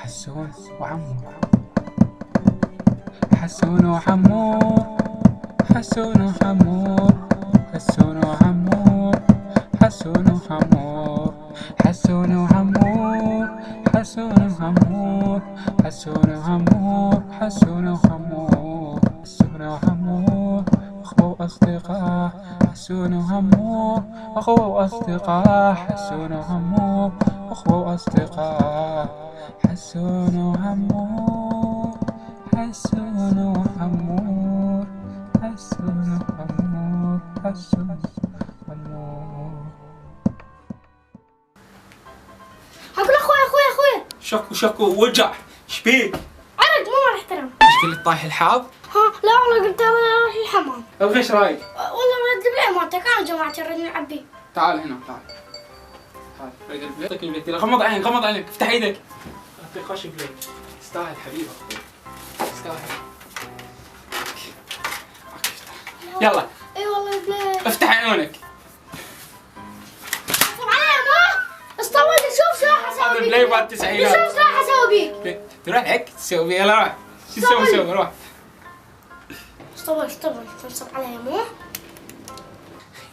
حسون وعمور، حسون وعمور، حسون وعمور، حسون وعمور، حسون وعمور، حسون وعمور، حسون وعمور، حسون وعمور، حسون وعمور، حسون وعمور، أخو أصدقاء، حسون وعمور، أخو أصدقاء، حسون وعمور، أخو أصدقاء، حسون وعمور، حسون وعمور، حسون وعمور، حسون وعمور. أقول أخوي شكو وجع، شبيك؟ عرق مو محترم. مشكلة طايح الحاظ؟ لا والله قلت أروح الحمام. أبغى ايش رايك؟ والله رد البلاي مالتك أنا جماعة نرد نلعب بيه. تعال هنا تعال. رد البلاي، اعطيك البلاي، غمض عينك غمض عينك، افتح ايدك. اعطيك خش بلاي. تستاهل حبيبي تستاهل. يلا. اي والله بلاي. افتح عيونك. طب علي ما استوعب شوف شو راح اسوي بيك. البلاي بعد التسعينات. شوف شو راح اسوي بيك. تروح هيك تسوي بيه، يلا روح. شو تسوي روح. استوعب تنصب علي مو؟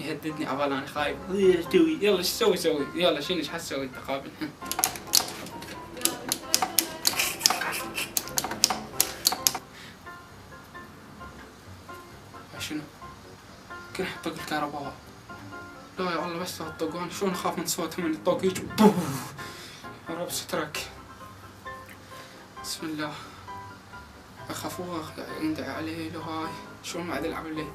يهددني عبال انا خايف. ايش تسوي؟ يلا شو سوي؟ يلا شنو ايش حتسوي انت قابل؟ شنو؟ كيف طق الكهرباء؟ لا يا الله بس الطقون شلون اخاف من صوتهم من الطوق يجي بوف. يا رب سترك. بسم الله. اخافوها ندعي عليه لو هاي شلون ما عاد العب الليل.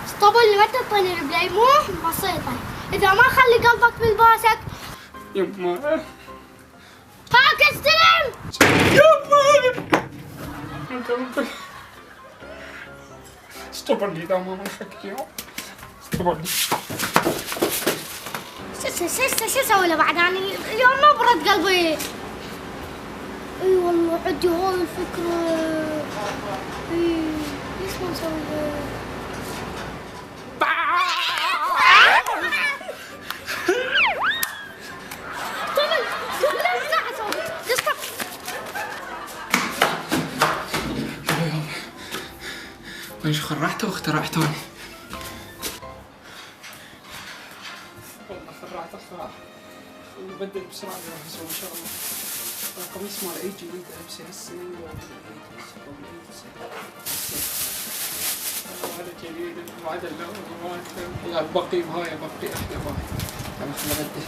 استوعب اللي ما تعطيني البلاي مو بسيطة. إذا ما خلي قلبك بالباسك. يما هاك استلم. يما استبرني اذا ما نفك اليوم. استبرني. شو اسوي له بعد يعني اليوم ما برد قلبي. اي والله عندي هاي الفكرة. اي ليش ما نسوي ايش خرعته واخترعتوني. والله خرعته الصراحة. نبدل بسرعة راح اسوي ان شاء الله. القميص مال عيد جديد البسه هسه هذا جديد بعد اللون لا بقي بهاي بقي احلى بهاي. يلا خليني ابدل.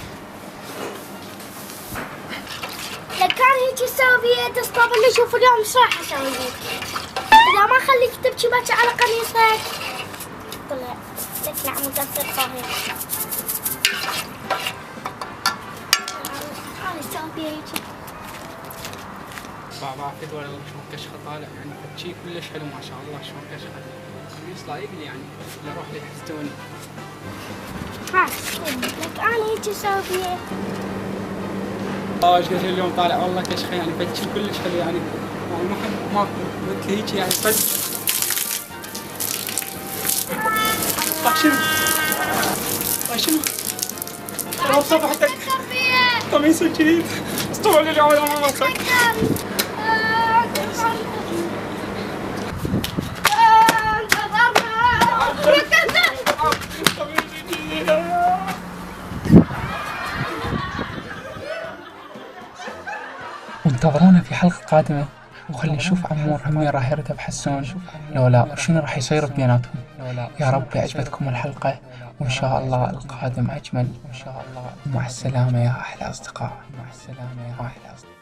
لك كان هيك يسوي بيه تصطاب اللي شوف اليوم ايش راح اسوي بيه. إذا ما خليك تبكي بكي على قميصك. طلع تطلع مقصر صاير. أنا أسوي بيه هيك. بابا في ولا شلون كشخه طالع يعني شيء كلش حلو ما شاء الله شلون كشخه. القميص لايق لي يعني اللي اروح لي حستوني. لك أنا هيك أسوي بيه. ايش قلت اليوم طالع والله كشخه يعني بتشي كلش حلو يعني ما حد ماكو مثل هيك يعني فد. شنو؟ لو صبحتك قميص جديد استوعب لي اليوم ما مسك. وانتظرونا في حلقة قادمة وخلي نشوف عمور هم راح يرتب حسون لو لا وشنو راح يصير بيناتهم. يا رب عجبتكم الحلقة وإن شاء الله القادم أجمل. وإن شاء الله مع السلامة يا أحلى أصدقاء. مع السلامة يا أحلى أصدقاء.